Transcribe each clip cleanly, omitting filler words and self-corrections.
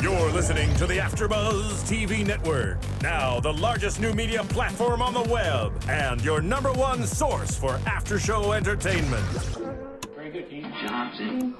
You're listening to the AfterBuzz TV network, now the largest new media platform on the web, and your #1 source for after-show entertainment. Very good, Keith Johnson.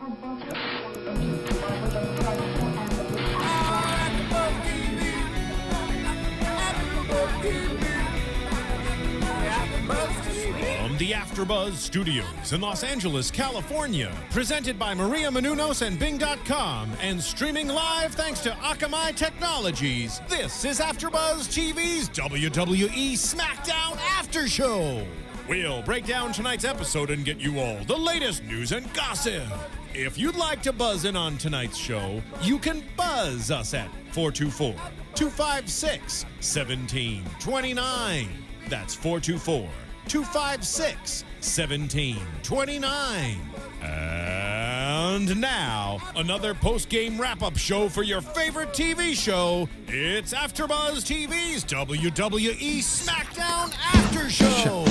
From the AfterBuzz Studios in Los Angeles, California, presented by Maria Menounos and Bing.com, and streaming live thanks to Akamai Technologies, this is AfterBuzz TV's WWE SmackDown After Show. We'll break down tonight's episode and get you all the latest news and gossip. If you'd like to buzz in on tonight's show, you can buzz us at 424-256-1729. That's 424-256-1729. And now, another post-game wrap-up show for your favorite TV show. It's AfterBuzz TV's WWE SmackDown After Show.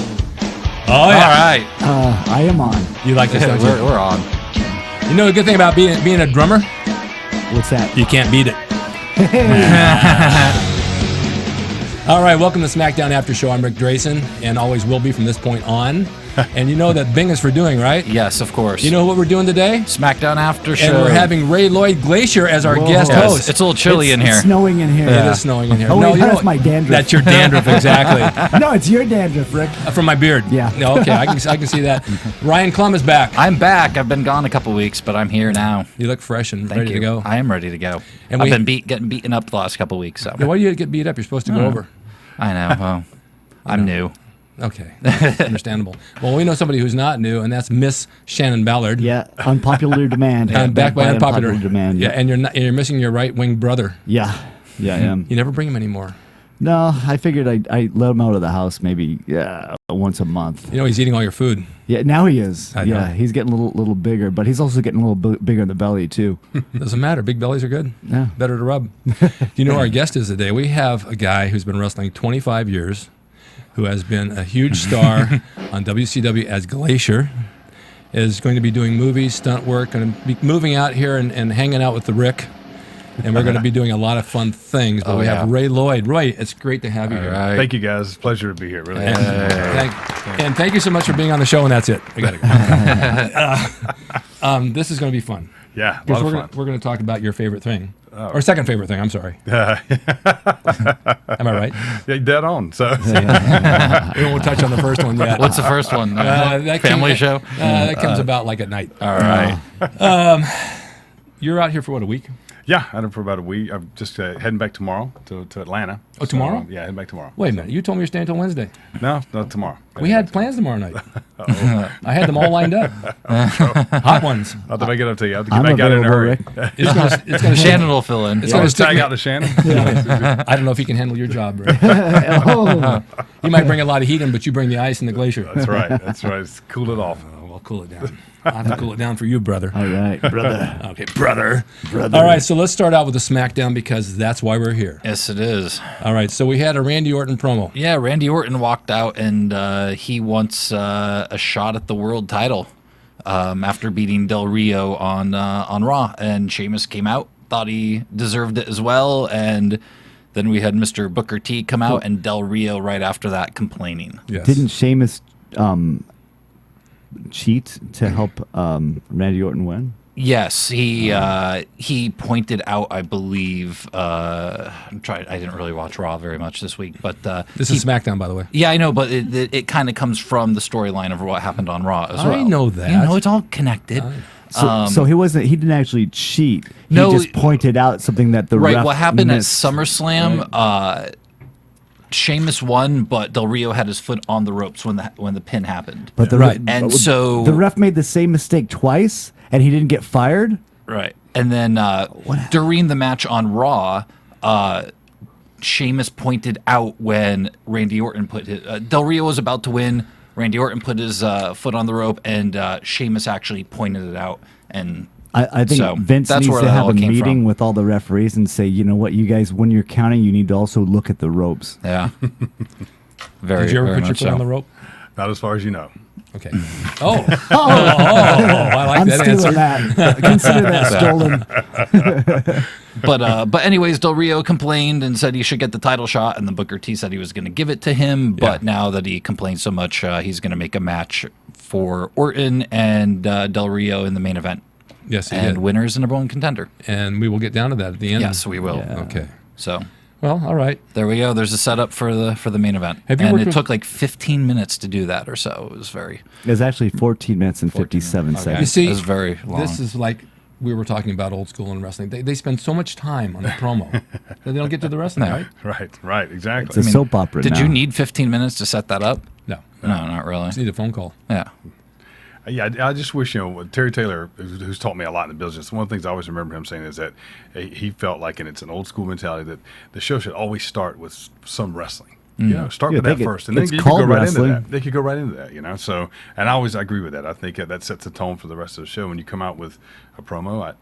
Oh, yeah. All right. I am on. You like this, don't you? We're on. You know the good thing about being a drummer? What's that? You can't beat it. All right, welcome to SmackDown After Show. I'm Rick Drayson, and always will be from this point on. And you know that Bing is for doing, right? Yes, of course. You know what we're doing today? SmackDown After Show. And we're having Ray Lloyd Glacier as our guest Yes, host. it's a little chilly in here. It's snowing in here. It is snowing in here. Oh, wait, you know that's my dandruff. That's your dandruff, exactly. No, it's your dandruff, Rick. From my beard. Yeah. No, okay, I can see that. Ryan Klum is back. I'm back. I've been gone a couple weeks, but I'm here now. You look fresh and Thank ready you. to go. I am ready to go. And I've been getting beaten up the last couple weeks. So. Yeah, why do you get beat up? You're supposed to go over. I know. Well, I'm new. Okay, understandable. Well, we know somebody who's not new, and that's Miss Shannon Ballard. Yeah, unpopular demand. And back by unpopular demand. Yeah, and you're missing your right wing brother. Yeah, I am. You never bring him anymore. No, I figured I let him out of the house maybe once a month. You know he's eating all your food. Yeah, now he is. I know. Yeah, he's getting a little bigger, but he's also getting a little bigger in the belly too. Doesn't matter. Big bellies are good. Yeah. Better to rub. You know who our guest is today? We have a guy who's been wrestling 25 years, who has been a huge star on WCW as Glacier, is going to be doing movies, stunt work, going to be moving out here and hanging out with the Rick. And we're going to be doing a lot of fun things. But we have Ray Lloyd. Roy, it's great to have you here. Right. Thank you, guys. It's a pleasure to be here. Really. And thank you so much for being on the show, and that's it. We got to go. This is going to be fun. Yeah, a lot of fun. We're going to talk about your favorite thing. Or second favorite thing, I'm sorry. Am I right? Yeah, dead on. So We won't touch on the first one yet. What's the first one? That Family show? That comes about like at night. All right. You're out here for what, a week? yeah, I had it for about a week. I'm just heading back tomorrow to Atlanta. Oh, tomorrow? So, yeah, heading back tomorrow. Wait a minute. You told me you're staying until Wednesday. No, not tomorrow. We had plans tomorrow night. I had them all lined up. Hot ones. I'll have to make it up to you. I'll have to get I'm back out in a available, hurry. Rick. It's gonna Shannon will fill in. It's I'll gonna just stick tag me- out to Shannon. I don't know if he can handle your job, Ray. Oh, You might bring a lot of heat in, but you bring the ice and the glacier. That's right. That's right. It's cool it off. Oh, well, cool it down. I'll have to cool it down for you, brother. all right, brother. Okay, brother. All right, so let's start out with the SmackDown because that's why we're here. Yes, it is. All right, so we had a Randy Orton promo. Yeah, Randy Orton walked out, and he wants a shot at the world title after beating Del Rio on Raw. And Sheamus came out, thought he deserved it as well, and then we had Mr. Booker T come out, and Del Rio right after that complaining. Yes. Didn't Sheamus cheat to help Randy Orton win? Yes, he pointed out, I believe. I didn't really watch Raw very much this week, but This is SmackDown, by the way. yeah, I know, but it kind of comes from the storyline of what happened on Raw as well. I know that. You know, it's all connected. So he didn't actually cheat. He No, just pointed out something that the Right, ref what happened at missed. SummerSlam? Sheamus won, but Del Rio had his foot on the ropes when the pin happened. But Right. And so the ref made the same mistake twice, and he didn't get fired. Right. And then during the match on Raw, Sheamus pointed out when Randy Orton put his... Del Rio was about to win. Randy Orton put his foot on the rope, and Sheamus actually pointed it out. And I think so Vince that's needs where to that have all a came meeting from. with all the referees and say, you know what, you guys, when you're counting, you need to also look at the ropes. Yeah. Very, Did you ever very put your much foot on so. the rope? Not as far as you know. Okay. I like I'm that stealing answer. that. Consider that stolen. But anyways, Del Rio complained and said he should get the title shot, and the Booker T said he was going to give it to him. But now that he complained so much, he's going to make a match for Orton and Del Rio in the main event. Yes, he and did. winner is the number one contender. And we will get down to that at the end. Yes, we will. Yeah. Okay. So Well, all right. there we go. There's a setup for the main event, Have you and worked it with- took like 15 minutes to do that or so. It was very, It was actually 14 minutes and 57 You seconds. see, it was very long. this is like we were talking about old school in wrestling. They spend so much time on the promo that they don't get to the wrestling, No. right? Right, exactly. It's a soap opera Did now. you need 15 minutes to set that up? No. No, not really. Just need a phone call. Yeah. Yeah, I just wish, Terry Taylor, who's taught me a lot in the business, one of the things I always remember him saying is that he felt like, and it's an old school mentality, that the show should always start with some wrestling. Start Yeah, with that they could- first, and then it's you could go called right wrestling. into that. They could go right into that, So, and I agree with that. I think that sets the tone for the rest of the show. When you come out with a promo, I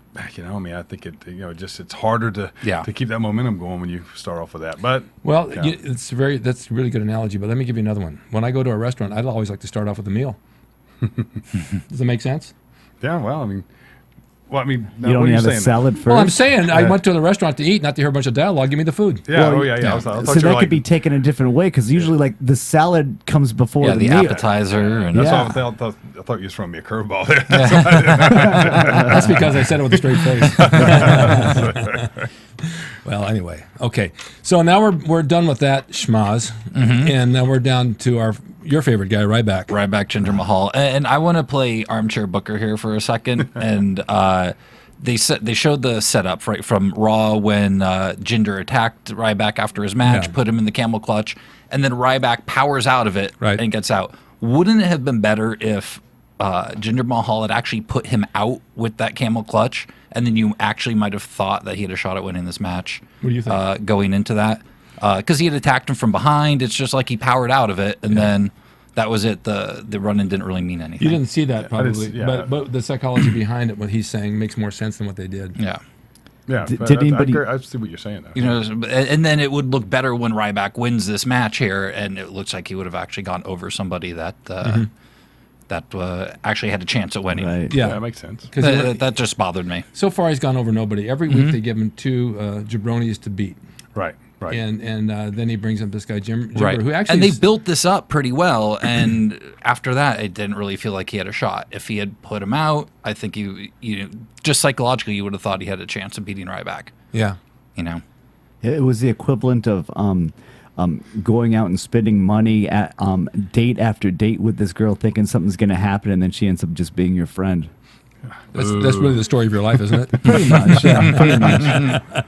think it's harder to keep that momentum going when you start off with that. But Well, that's a really good analogy. But let me give you another one. When I go to a restaurant, I'd always like to start off with a meal. Does that make sense? yeah, now, You what don't are you have a saying? salad first? Well, I'm saying I went to the restaurant to eat, not to hear a bunch of dialogue. Give me the food. Yeah, Well, I thought so you that were could be taken a different way because usually, like, the salad comes before Yeah, the the meal. appetizer. And That's Yeah. why I thought you was throwing me a curveball there. That's because I said it with a straight face. Well, anyway, okay. So now we're done with that schmaz, and now we're down to your favorite guy, Ryback. Ryback, Jinder Mahal, and I want to play armchair Booker here for a second. And they showed the setup right from Raw when Jinder attacked Ryback after his match, put him in the camel clutch, and then Ryback powers out of it and gets out. Wouldn't it have been better if Jinder Mahal had actually put him out with that camel clutch, and then you actually might have thought that he had a shot at winning this match? What do you think? Going into that? Because he had attacked him from behind. It's just like he powered out of it, and then that was it. The run-in didn't really mean anything. You didn't see that probably, yeah. but the psychology behind it, what he's saying, makes more sense than what they did. Yeah. Yeah, Did but anybody- I see what you're saying. Though. You know, and then it would look better when Ryback wins this match here, and it looks like he would have actually gone over somebody that actually had a chance at winning. Right. Yeah, that makes sense. because That just bothered me. so far he's gone over nobody. Every week they give him two jabronis to beat, Right. and then he brings up this guy Jimber, Right. who actually And they is- built this up pretty well, and after that, it didn't really feel like he had a shot. If he had put him out, I think you just psychologically, you would have thought he had a chance of beating Ryback. yeah. You know. It was the equivalent of going out and spending money at date after date with this girl, thinking something's going to happen, and then she ends up just being your friend. That's really the story of your life, isn't it? Pretty much, yeah. Pretty much.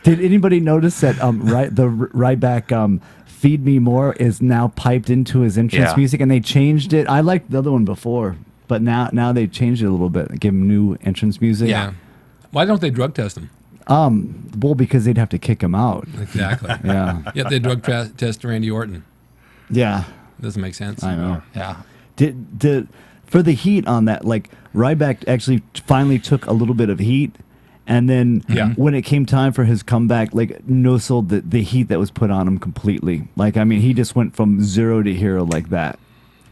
Did anybody notice that the Ryback "Feed Me More" is now piped into his entrance Yeah. music, and they changed it? I liked the other one before, but now they changed it a little bit. Give him new entrance music. Yeah. Why don't they drug test him? Well, because they'd have to kick him out. Exactly. Yeah. Yet they drug test Randy Orton. Yeah. Doesn't make sense. I know. Yeah. Did for the heat on that, like, Ryback actually finally took a little bit of heat, and then when it came time for his comeback, like, no-sold the heat that was put on him completely. Like, I mean, he just went from zero to hero like that.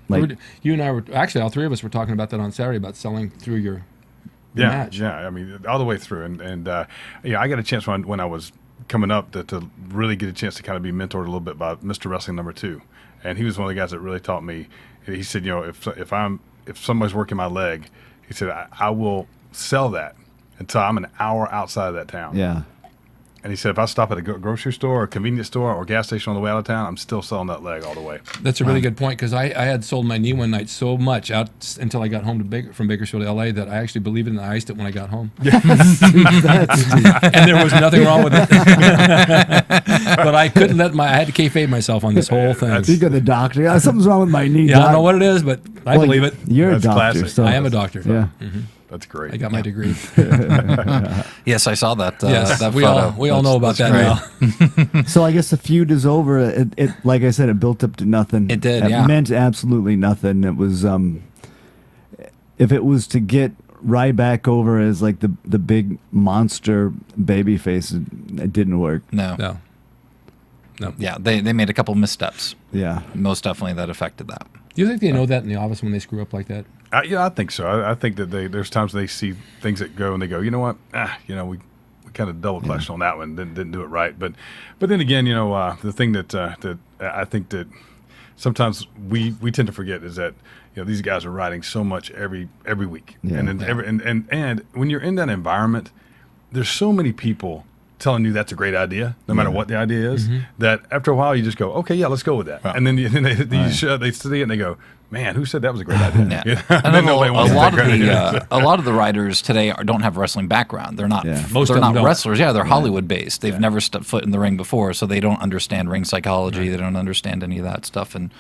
Like, You and I were actually all three of us were talking about that on Saturday about selling through your match. Yeah. I mean, all the way through, and I got a chance when I was coming up to really get a chance to kind of be mentored a little bit by Mr. Wrestling number 2, and he was one of the guys that really taught me. He said, if somebody's working my leg, he said I will sell that until I'm an hour outside of that town. yeah. And he said, if I stop at a grocery store or convenience store or gas station on the way out of town, I'm still selling that leg all the way. That's a really good point because I had sold my knee one night so much out until I got home from Bakersfield, LA, that I actually believed it and I iced it when I got home. And there was nothing wrong with it. But I couldn't I had to kayfabe myself on this whole thing. You go to the doctor. Yeah, something's wrong with my knee. Yeah, I doc." don't know what it is, but I Well, believe it. You're That's a doctor. classic. So I am a doctor. Yeah. That's great. I got my degree. Yes, I saw that. Yes, that we photo. all know about That's that great. now. So I guess the feud is over. It like I said, it built up to nothing. It did, It yeah. meant absolutely nothing. It was if it was to get Ryback over as like the big monster baby face, it didn't work. No. Yeah, they made a couple missteps. Yeah. Most definitely that affected that. Do you think they know that in the office when they screw up like that? Yeah, I think so. I think that there's times they see things that go and they go, you know what? We kind of double clutched on that one, didn't do it right. But then again, the thing that I think that sometimes we tend to forget is that these guys are riding so much every week, and when you're in that environment, there's so many people telling you that's a great idea, no matter what the idea is, that after a while you just go, okay, yeah, let's go with that. And then they see it and they go, man, who said that was a great idea? Yeah. And then a lot of the writers today don't have wrestling background. They're not Most they're of them not don't. wrestlers. Yeah, they're Hollywood based. They've never stepped foot in the ring before, so they don't understand ring psychology. They don't understand any of that stuff, and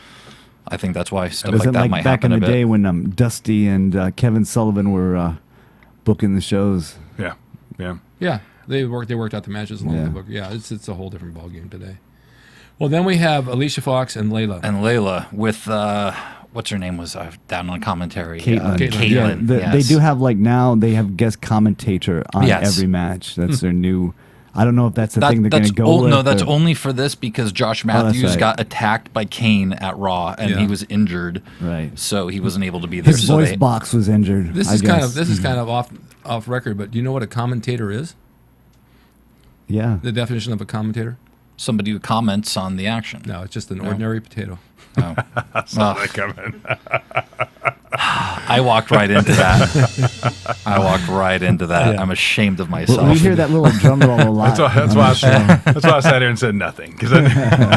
I think that's why stuff Was like it that like might back happen in the a bit. day when Dusty and Kevin Sullivan were booking the shows? Yeah, yeah. Yeah, they worked out the matches along Yeah. the book. Yeah, it's a whole different ballgame today. Well, then we have Alicia Fox and Layla. And Layla with what's her name was down on commentary. Caitlin. Caitlin. Yeah, they do have now they have guest commentator on Yes. every match. That's their new. I don't know if that's the thing they're going to go with. No, that's or- only for this because Josh Matthews right. got attacked by Kane at Raw and he was injured. Right. So he wasn't able to be there. His So voice they- box was injured. This I is guess. kind of off record, but do you know what a commentator is? Yeah. The definition of a commentator? somebody who comments on the action. No, it's just an ordinary potato. Oh. Saw that coming. I walked right into that. Yeah. I'm ashamed of myself. We hear that little drum roll a lot. That's why I sat here and said nothing.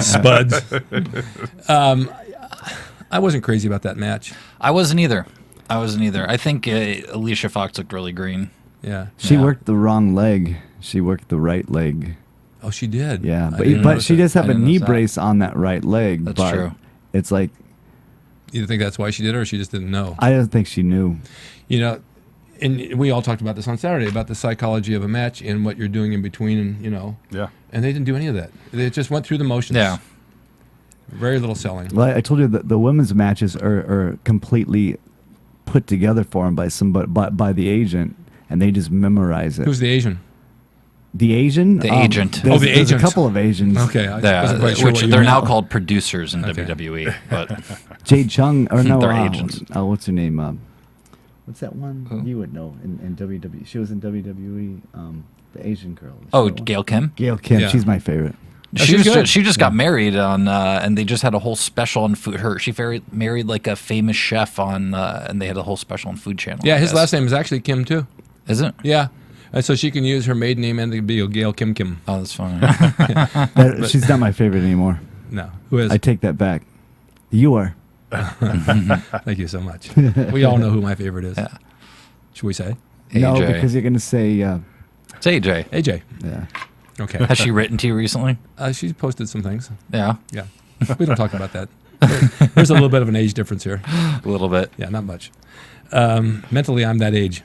Spuds. I wasn't crazy about that match. I wasn't either. I think Alicia Fox looked really green. Yeah. She Yeah. worked the wrong leg. She worked the right leg. Oh, she did. Yeah, I didn't but notice she that. does have I a didn't knee notice that. brace on that right leg. That's but true. It's like You think that's why she did it, or she just didn't know? I don't think she knew. You know, and we all talked about this on Saturday about the psychology of a match and what you're doing in between, and Yeah. and they didn't do any of that. They just went through the motions. Yeah. Very little selling. Well, I told you that the women's matches are completely put together for them by the agent, and they just memorize it. Who's the Asian? The Asian? The agent. There's, Oh, the there's agent. a couple of Asians. Okay, I wasn't quite sure which what you they're meant. now called producers in Okay. WWE. But Jade Chung, or no, They're agents. what's her name? What's that one? Who? You would know in WWE. She was in WWE. The Asian girl. Gail Kim. Gail Kim. Yeah. She's my favorite. she's good. She just got married on, and they just had a whole special on food. She married like a famous chef on, and they had a whole special on Food Channel. Yeah, I his guess. last name is actually Kim too. Is it? Yeah, and so she can use her maiden name and it be Gail Kim Kim. Oh, that's funny. She's not my favorite anymore. No, who is? I take that back. You are. Thank you so much. We all know who my favorite is. Yeah. Should we say No, AJ. because you're going to say, It's AJ. AJ? yeah. Okay. Has she written to you recently? She posted some things. Yeah, Yeah, we don't talk about that. There's a little bit of an age difference here. a little bit. Yeah, not much. Mentally, I'm that age.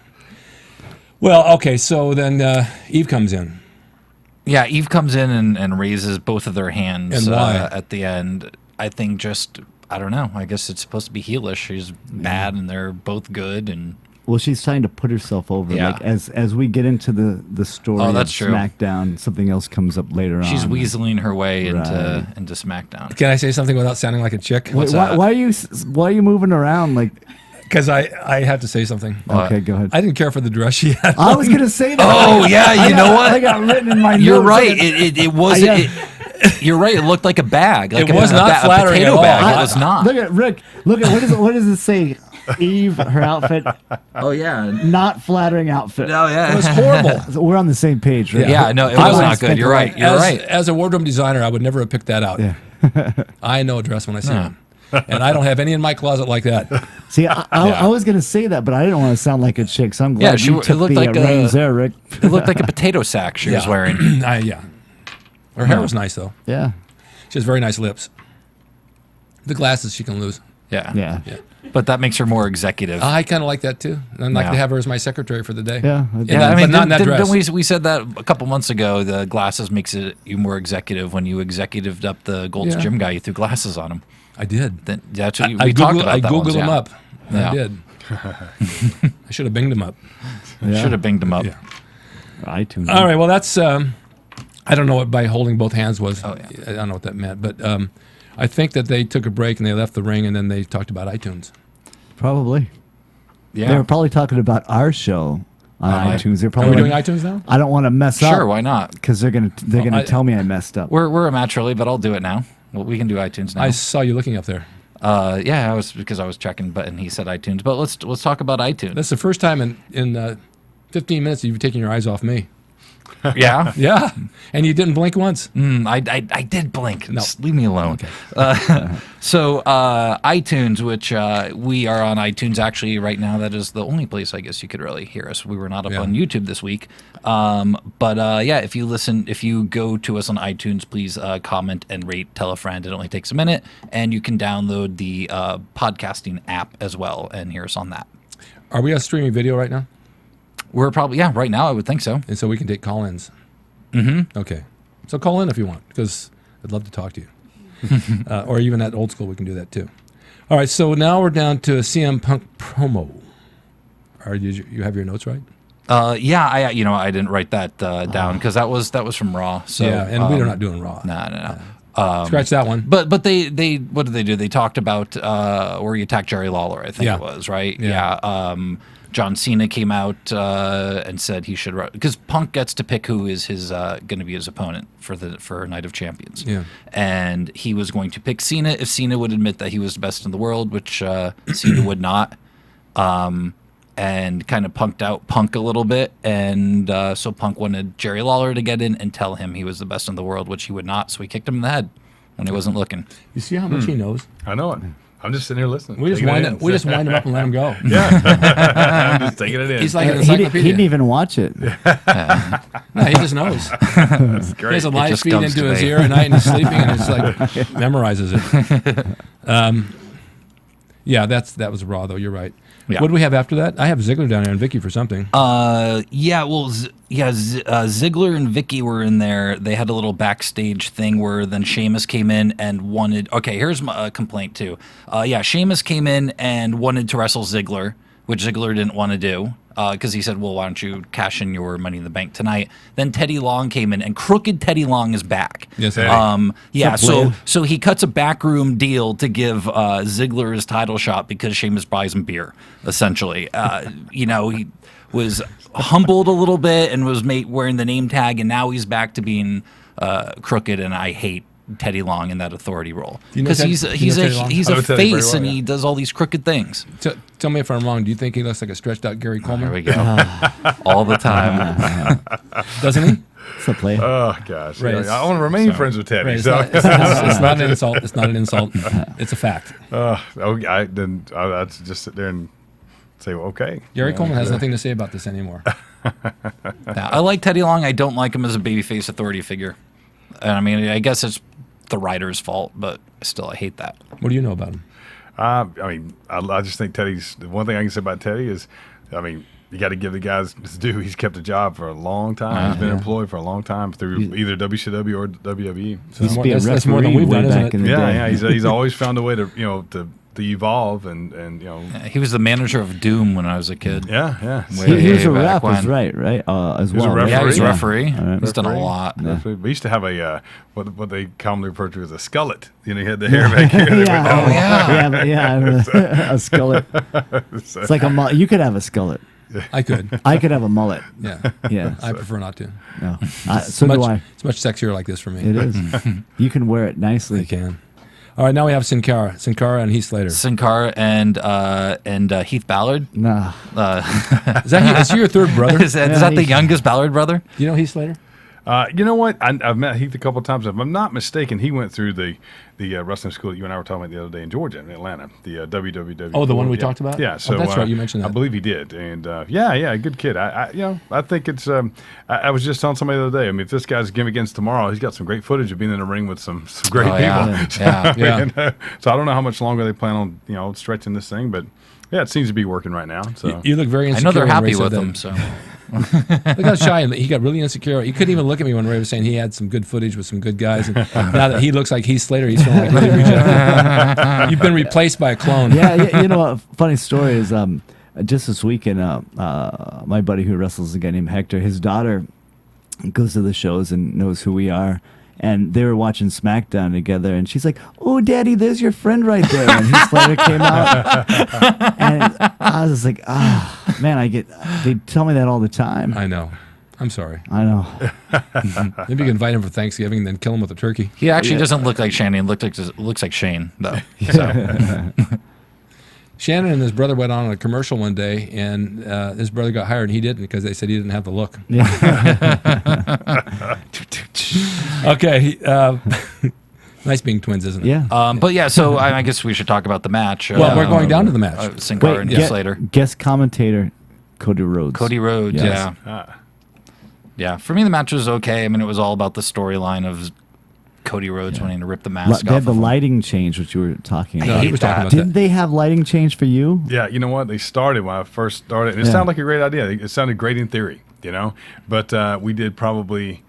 Well, okay, so then Eve comes in. Yeah, Eve comes in and raises both of their hands And why? at the end. I think I don't know. I guess it's supposed to be heelish. She's bad and they're both good. And Well, she's trying to put herself over. Yeah. Like as we get into the story Oh, of that's true. SmackDown, something else comes up later she's on. weaseling her way Right. into SmackDown. Can I say something without sounding like a chick? Wait, why are you moving around like? Because I have to say something. What? Okay, go ahead. I didn't care for the dress she had. I was gonna say that. Oh yeah, you know what? I got written in my You're notes. right. It was. Yeah. You're right. It looked like a bag. Like It was not flattering a potato at all. bag. It was not. Look at Rick. Look at what does it say? Eve, her outfit, Oh yeah. not flattering outfit. Oh yeah. It was horrible. So we're on the same page, right? Yeah, no, it I was would've not good. spent You're the right. You're right. As a wardrobe designer, I would never have picked that out. Yeah. I know a dress when I see No. it. And I don't have any in my closet like that. See, I was gonna say that, but I didn't want to sound like a chick. So I'm glad Yeah, you it took looked the like a- reins there, Rick. It looked like a potato sack she was Yeah. wearing. Yeah. Her hair was nice, though. Yeah, She has very nice lips. The glasses she can lose. Yeah. yeah, Yeah. But that makes her more executive. I kind of like that, too. I'd like Yeah. to have her as my secretary for the day. yeah. Yeah, I mean, but not in that dress. didn't we said that a couple months ago. The glasses makes you more executive. When you executived up the Gold's Yeah. Gym guy, you threw glasses on him. I did. Then that's what we I talked Googled, about. I that Googled once, them yeah. up. Yeah. I did. I should have binged them up. Yeah. Should have binged him up. Yeah. iTunes. All right. Well, that's. I don't know what by holding both hands was. Oh, yeah. I don't know what that meant. But I think that they took a break and they left the ring and then they talked about iTunes. Probably. Yeah. They were probably talking about our show on iTunes. They're Are probably we doing like, iTunes now? I don't want to mess up. Sure, why not? Because they're gonna tell me I messed up. We're a match early, but I'll do it now. Well, we can do iTunes now. I saw you looking up there. Yeah, I was checking, but and he said iTunes. But let's talk about iTunes. That's the first time in 15 minutes you've taken your eyes off me. Yeah. Yeah, and you didn't blink once. I did blink. No. Just leave me alone. So iTunes, which we are on iTunes actually right now. That is the only place I guess you could really hear us. We were not up on YouTube this week. But yeah, if you go to us on iTunes, please comment and rate, tell a friend. It only takes a minute, and you can download the podcasting app as well and hear us on that. Are we on streaming video right now? We're probably, right now I would think so. And so we can take call-ins. Mm-hmm. Okay. So call in if you want, because I'd love to talk to you. Or even at old school, we can do that too. All right, so now we're down to a CM Punk promo. You have your notes right? Yeah, I didn't write that down because that was from Raw. So yeah, and we're not doing Raw. No. Scratch that one. But they what did they do? They talked about where he attacked Jerry Lawler, I think it was, right? Yeah. John Cena came out and said he should, because Punk gets to pick who is his going to be his opponent for Night of Champions. Yeah. And he was going to pick Cena if Cena would admit that he was the best in the world, which Cena would not. And kind of punked out Punk a little bit, and so Punk wanted Jerry Lawler to get in and tell him he was the best in the world, which he would not. So he kicked him in the head when he wasn't looking. You see how much he knows? I know it. I'm just sitting here listening. We just wind him up and let him go. I'm just taking it in. He's like an He encyclopedia. didn't even watch it. No, he just knows. That's He great. has a live just feed comes into to his me. ear at night and he's sleeping and it's like memorizes it. Yeah, that was Raw though. You're right. Yeah. What do we have after that? I have Ziggler down there and Vicky for something. Ziggler and Vicky were in there. They had a little backstage thing where then Sheamus came in and wanted. Okay, here's my complaint too. Sheamus came in and wanted to wrestle Ziggler, which Ziggler didn't want to do because he said, "Well, why don't you cash in your Money in the Bank tonight?" Then Teddy Long came in, and crooked Teddy Long is back. Yes, So he cuts a backroom deal to give Ziggler his title shot because Sheamus buys him beer. Essentially, he was humbled a little bit and was wearing the name tag, and now he's back to being crooked. And I hate Teddy Long in that authority role Do you know because Teddy Long? he's I know a Teddy very face well, and yeah. he does all these crooked things. Tell me if I'm wrong. Do you think he looks like a stretched out Gary Coleman? There we go. All the time. Doesn't he? It's a play. Oh gosh, Ray, I want to remain friends with Teddy. Right, it's, so not, it's not an insult. It's not an insult. It's a fact. I'd just sit there and say, well, okay. Gary Coleman has nothing to say about this anymore. Now, I like Teddy Long. I don't like him as a babyface authority figure. And I mean, I guess it's the writer's fault, but still, I hate that. What do you know about him? I just think the one thing I can say about Teddy is, you got to give the guys his due. He's kept a job for a long time. He's been employed for a long time through either WCW or WWE. He used to be a That's more than referee we've way done, isn't back it? in the day. Yeah. He's always found a way to to evolve and He was the manager of Doom when I was a kid. yeah. He was a back ref, as when. right? As was a well. right? Yeah, he was a Yeah. referee. All He's done a Referee. lot. We used to have a what they commonly refer to as a skullet. He had the hair back here. A skullet. It's like a mullet. You could have a skullet. I could. I could have a mullet. Yeah. Yeah. I prefer not to. No. So do I. It's much sexier like this for me. It is. You can wear it nicely. I can. All right, now we have Sin Cara and Heath Slater. Sin Cara and Heath Ballard. Nah. Is he your third brother? Is that the youngest Ballard brother? Do you know Heath Slater? You know what? I've met Heath a couple of times. If I'm not mistaken, he went through the wrestling school that you and I were talking about the other day in Georgia, in Atlanta, the WWW. Oh, the one we talked about? Yeah. Oh, So that's right. You mentioned that. I believe he did, and good kid. I think it's. I was just telling somebody the other day. I mean, if this guy's gimmick against tomorrow, he's got some great footage of being in the ring with some great people. Yeah. Yeah. So I don't know how much longer they plan on stretching this thing, but yeah, it seems to be working right now. So You look very I insecure. know they're when Ray happy said with that. him. So Look how shy he got. Really insecure. He couldn't even look at me when Ray was saying he had some good footage with some good guys. And now that he looks like Heath Slater, he's feeling like really rejected. You've been replaced by a clone. Yeah, you know, a funny story is just this weekend, my buddy who wrestles a guy named Hector, his daughter goes to the shows and knows who we are. and they were watching SmackDown together, and she's like, "Oh, Daddy, there's your friend right there." And Heath Slater came out, and I was like, "Ah, man, they tell me that all the time." I know. I'm sorry. I know. Maybe you can invite him for Thanksgiving and then kill him with a turkey. He actually doesn't look like Shane. He looks like Shane, though. So. Shannon and his brother went on a commercial one day, and his brother got hired, and he didn't because they said he didn't have the look. Okay. Nice being twins, isn't it? Yeah. But yeah, so I guess we should talk about the match. Well, we're going down to the match. Sin Cara and Heath Slater. Guest commentator, Cody Rhodes. Cody Rhodes, Yes. yeah. Yeah, for me, the match was okay. I mean, it was all about the storyline of Cody Rhodes wanting to rip the mask off. They had the of him. lighting change, which you were talking about. No, he was talking about Didn't that. they have lighting change for you? Yeah, you know what? They started when I first started. And it Yeah. sounded like a great idea. It sounded great in theory, you know. But we did probably,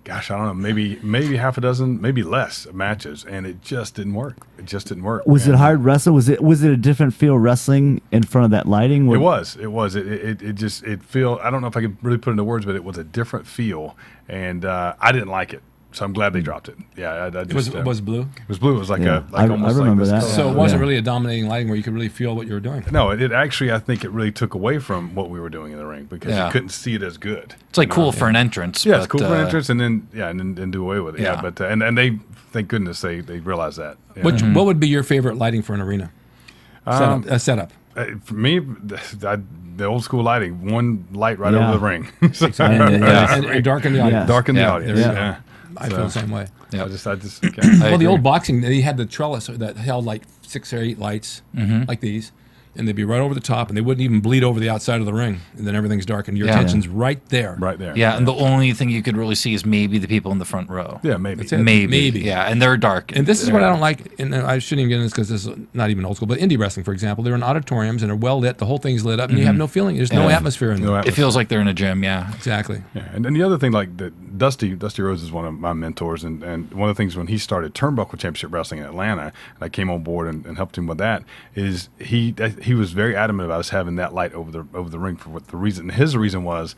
gosh, I don't know, maybe half a dozen, maybe less matches, and it just didn't work. It just didn't work. Was it And hard wrestling? Was it a different feel wrestling in front of that lighting? It was. It feel. I don't know if I could really put it into words, but it was a different feel, and I didn't like it. So I'm glad they dropped it. Yeah, I just, It was blue? It was blue. It was like Yeah. like I almost remember like that. this So color. it wasn't Yeah. really a dominating lighting where you could really feel what you were doing. No, it actually, I think it really took away from what we were doing in the ring because Yeah. you couldn't see it as good. It's like cool for an entrance. Yeah, it's but, cool for entrance, and then and do away with it. Yeah, Yeah. but and they, thank goodness they realized that. Yeah. What would be your favorite lighting for an arena? Setup. For me, the old school lighting, one light right Yeah. over the ring, And darken the audience. Yeah. darken the Yeah, audience. there you go. Yeah. I feel the same way. Yeah. I just I Well, the agree. old boxing, they had the trellis that held like 6 or 8 lights like these, and they'd be right over the top, and they wouldn't even bleed over the outside of the ring, and then everything's dark, and your Yeah. attention's right there. right there. Yeah, and the only thing you could really see is maybe the people in the front row. Yeah, maybe. That's it. Maybe. Maybe. Yeah, and they're dark. And this is what I don't like, and I shouldn't even get into this because this is not even old school, but indie wrestling, for example, they're in auditoriums and are well lit, the whole thing's lit up, and you have no feeling, there's no Yeah. atmosphere in No there. atmosphere. It feels like they're in a gym, yeah. Exactly. Yeah, and the other thing, like Dusty Rhodes is one of my mentors, and one of the things when he started Turnbuckle Championship Wrestling in Atlanta, and I came on board and helped him with that, is he was very adamant about us having that light over the ring for what the reason. His reason was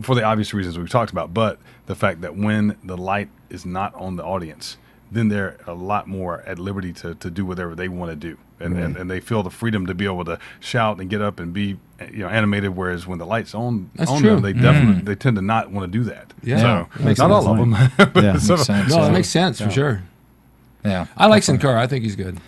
for the obvious reasons we've talked about, but the fact that when the light is not on the audience, then they're a lot more at liberty to do whatever they want to do, and they feel the freedom to be able to shout and get up and be animated. Whereas when the light's on, That's on true. them, they definitely they tend to not want to do that. Yeah. So That makes not sense. all of them. Yeah. Some- Makes sense. No, that Yeah. makes sense for sure. Yeah. I like Sin Cara. I think he's good.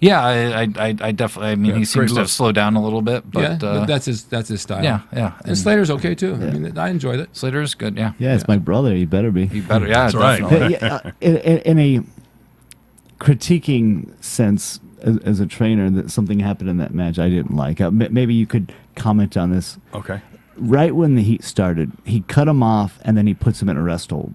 Yeah, I definitely. I mean, Yeah, he it's a great seems to have look. slowed down a little bit, but, But that's his style. yeah. And Slater's okay too. I mean, I enjoyed it. Slater's good. Yeah, Yeah, it's my brother. He better be. you better. Yeah, That's right. definitely. In a critiquing sense, as a trainer, that something happened in that match I didn't like. Maybe you could comment on this. Okay. Right when the heat started, he cut him off and then he puts him in a rest hold.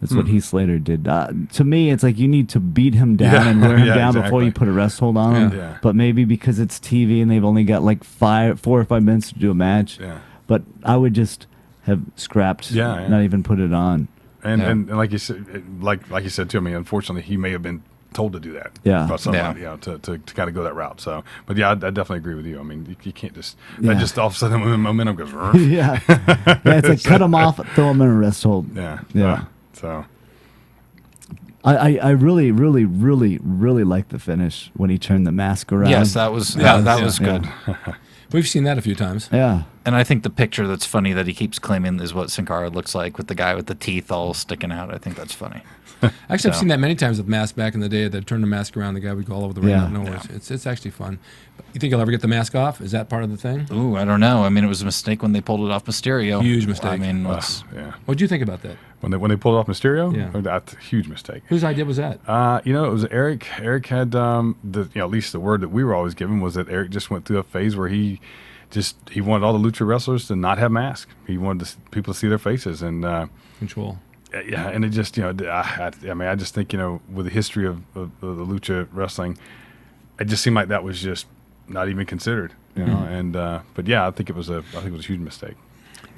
That's what Heath Slater did. To me, it's like you need to beat him down Yeah. and wear him Yeah, down before exactly. you put a rest hold on him. Yeah. But maybe because it's TV and they've only got like 4 or 5 minutes to do a match. Yeah. But I would just have scrapped, Yeah, yeah. not even put it on. And, Yeah. and like you said, like you said too. I mean, unfortunately, he may have been told to do that. Yeah. By someone, Yeah. to kind of go that route. So, but yeah, I definitely agree with you. I mean, you can't just Yeah. that just all of a sudden the momentum goes. Yeah. It's like cut him off, throw him in a rest hold. Yeah. Yeah. So. I really, really, really, really like the finish when he turned the mask around. Yes, that was Yeah, that yeah. was good. We've seen that a few times. Yeah. And I think the picture that's funny that he keeps claiming is what Sin Cara looks like with the guy with the teeth all sticking out. I think that's funny. Actually, I've So- seen that many times with masks back in the day. They'd turn the mask around, the guy would go all over the ring. Yeah. Out of nowhere. It's actually fun. You think he'll ever get the mask off? Is that part of the thing? Ooh, I don't know. I mean, it was a mistake when they pulled it off Mysterio. Huge mistake. I mean, what's Yeah. What'd you think about that? When they pulled off Mysterio, Yeah. that's a huge mistake. Whose idea was that? It was Eric. Eric had at least the word that we were always given was that Eric just went through a phase where he wanted all the lucha wrestlers to not have masks. He wanted people to see their faces, and Control. yeah, and it just I just think with the history of the lucha wrestling, it just seemed like that was just not even considered. And but yeah, I think it was a huge mistake.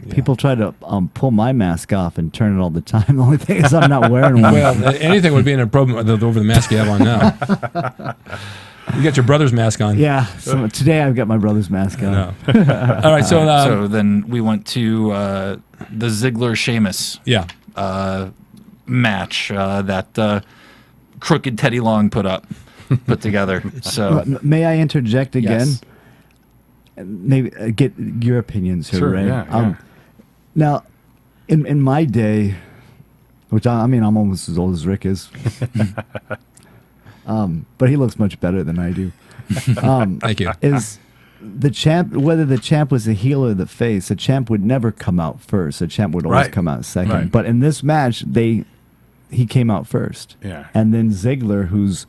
People try to pull my mask off and turn it all the time. The only thing is I'm not wearing one. Well, anything would be an improvement over the mask you have on now. You got your brother's mask on. Yeah. So today I've got my brother's mask on. No. All right. So, so then we went to the Ziggler Sheamus yeah. match that crooked Teddy Long put together. So May I interject again? Yes. Maybe get your opinions here, Sure, Ray. yeah. Now, in my day, which I mean, I'm almost as old as Rick is, but he looks much better than I do. Thank you. Is the champ, whether the champ was the heel or the face, the champ would never come out first. The champ would always Right. come out second. Right. But in this match, he came out first. Yeah. And then Ziggler, who's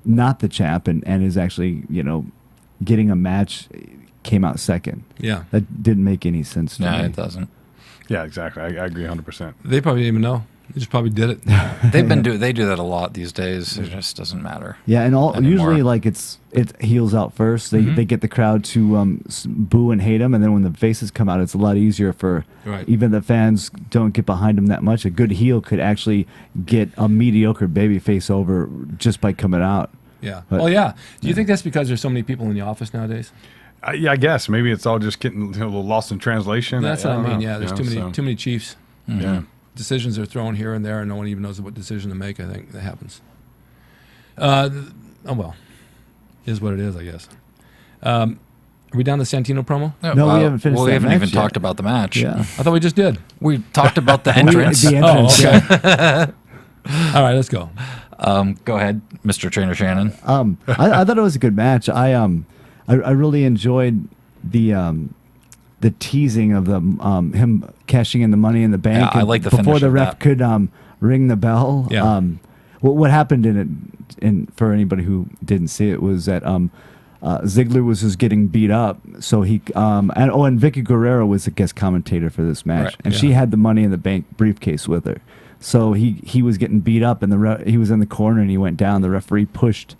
not the champ and is actually, getting a match, came out second. Yeah. That didn't make any sense to no, me. it doesn't. Yeah, exactly. I agree 100%. They probably didn't even know. They just probably did it. They do that a lot these days. It just doesn't matter. Yeah, and anymore. usually like it heels out first. They get the crowd to boo and hate him, and then when the faces come out, it's a lot easier for Right. even the fans don't get behind him that much. A good heel could actually get a mediocre baby face over just by coming out. Yeah. But- Well, yeah. Do you think that's because there's so many people in the office nowadays? Yeah, I guess maybe it's all just getting a little lost in translation. That's what I don't mean. know, Yeah. There's too many chiefs. Yeah. Decisions are thrown here and there, and no one even knows what decision to make. I think that happens. Oh well, is what it is, I guess. Are we down to Santino promo? No, we haven't finished Well, we that haven't match even yet. talked about the match. Yeah. I thought we just did. We talked about the entrance. The entrance. Oh, okay. All right, let's go. Go ahead, Mr. Trainer Shannon. I thought it was a good match. I really enjoyed the teasing of him cashing in the Money in the Bank. Yeah, I like the before finish the of ref that. could ring the bell. Yeah. What happened in it, and for anybody who didn't see it, was that Ziggler was just getting beat up. So he and Vicky Guerrero was a guest commentator for this match, Right, and yeah. she had the Money in the Bank briefcase with her. So he was getting beat up, and he was in the corner, and he went down. The referee pushed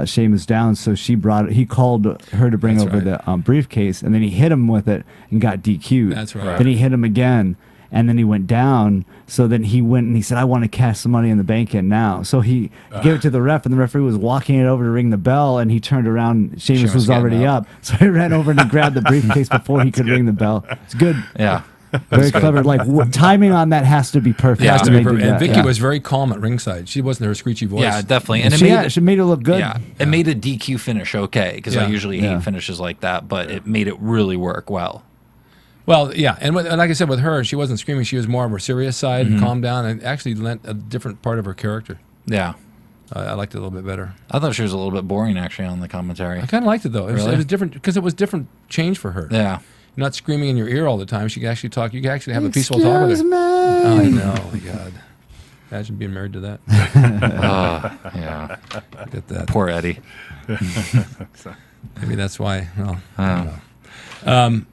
Sheamus down, so he called her to bring That's over right. the briefcase, and then he hit him with it and got DQ'd. That's right. Then he hit him again, and then he went down. So then he went and he said, "I want to cash some Money in the Bank in now." So he gave it to the ref, and the referee was walking it over to ring the bell, and he turned around. Sheamus Sheamus was getting already up. up, so he ran over and he grabbed the briefcase before he could ring the bell. It's good. Yeah. Very clever. Like timing on that has to be perfect. It has to be make perfect. it And that. Vicky Yeah. was very calm at ringside. She wasn't her screechy voice. Yeah, definitely. And She made it look good. Yeah, it made a DQ finish okay because I Yeah. usually Yeah. hate finishes like that, but it made it really work well. Well, yeah, and like I said, with her, she wasn't screaming. She was more of her serious side and calmed down, and actually lent a different part of her character. Yeah, I liked it a little bit better. I thought she was a little bit boring actually on the commentary. I kind of liked it though. It Really? was different because it was different change for her. Yeah, You're not screaming in your ear all the time. She could actually talk. You could actually have a peaceful talk with her. Oh, I know. My God, imagine being married to that. yeah. Get that. Poor Eddie. Maybe that's why. Well, I don't know.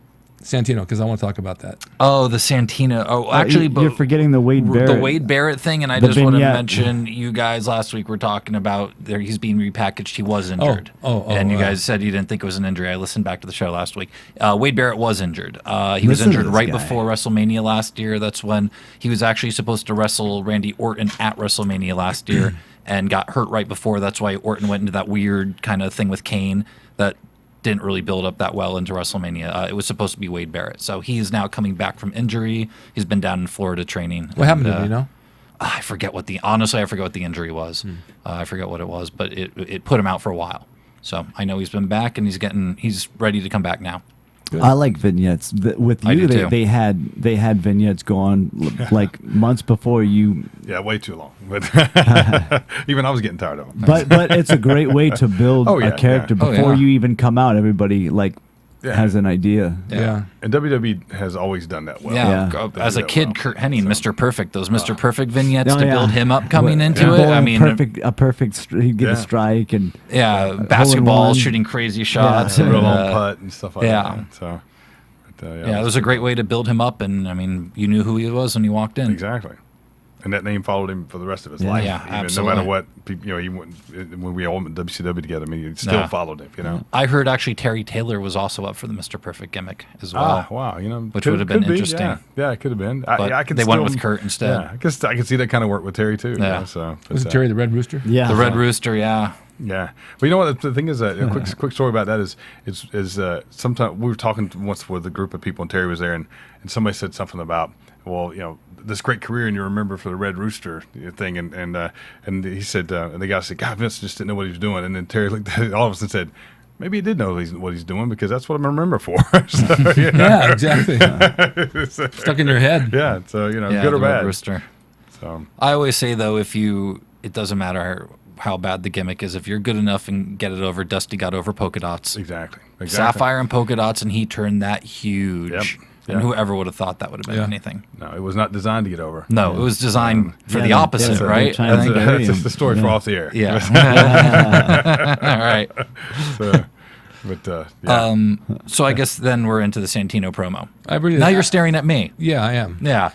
Santino, because I want to talk about that. Oh, the Santino. Oh, actually, you're forgetting the Wade Barrett. The Wade Barrett thing, and I The just want to vignette. mention, you guys last week were talking about he's being repackaged. He was injured. And you guys said you didn't think it was an injury. I listened back to the show last week. Wade Barrett was injured. He was Listen to injured this right guy. before WrestleMania last year. That's when he was actually supposed to wrestle Randy Orton at WrestleMania last year and got hurt right before. That's why Orton went into that weird kind of thing with Kane that didn't really build up that well into WrestleMania. It was supposed to be Wade Barrett. So he is now coming back from injury. He's been down in Florida training. What happened to him, you know? I forget what the injury was. I forget what it was, but it put him out for a while. So I know he's been back and he's ready to come back now. I like vignettes. With I you, do too. they had vignettes going like months before you. Yeah, way too long. But even I was getting tired of them. But it's a great way to build Oh, yeah, a character yeah. Oh, before yeah. you even come out. Everybody Yeah. has an idea. Yeah. And WWE has always done that well. Yeah, Yeah. as a kid, Kurt Hennig, Mr. Perfect, those Mr. Perfect vignettes Oh, to yeah. build him up coming into Bowling it. I mean, he'd get Yeah. a strike and yeah, hole in basketball, one. shooting crazy shots. Yeah. And, Real long putt and stuff like yeah. that. So, but, yeah, it was a great way to build him up, and I mean, you knew who he was when you walked in. Exactly. And that name followed him for the rest of his Yeah. life. Yeah, Even absolutely. No matter what, he went, when we all went to WCW together, I mean, he still Yeah. followed him, you know. I heard actually Terry Taylor was also up for the Mr. Perfect gimmick as well. Wow, you know, Which would have been could be, interesting. Yeah, it could have been. But I could they went still- with Kurt instead. Yeah, I could see that kind of work with Terry too. Yeah. You know, so but, Was it Terry the Red Rooster? yeah, The Red Rooster, yeah. Yeah, but you know what? The thing is, a quick story about that is sometimes we were talking once with a group of people, and Terry was there, and somebody said something about well, this great career, and you remember for the Red Rooster thing, and he said, and the guy said, God, Vince just didn't know what he was doing, and then Terry looked at it all of us and said, maybe he did know what he's doing because that's what I'm remember for. So, Yeah, exactly. Stuck in your head. Yeah, so good the or Red bad. Rooster. So I always say though, it doesn't matter how bad the gimmick is. If you're good enough and get it over, Dusty got over polka dots. exactly. Sapphire and polka dots, and he turned that huge. Yep. And Yeah. whoever would have thought that would have been Yeah. anything? No, it was not designed to get over. No, it was designed for Yeah, the they- opposite, they're right? trying I to think. bury That's him. just the story for Yeah. off the air. Yeah. All right. So, but yeah. So I guess then we're into the Santino promo. I really, Now you're staring at me. Yeah, I am. Yeah.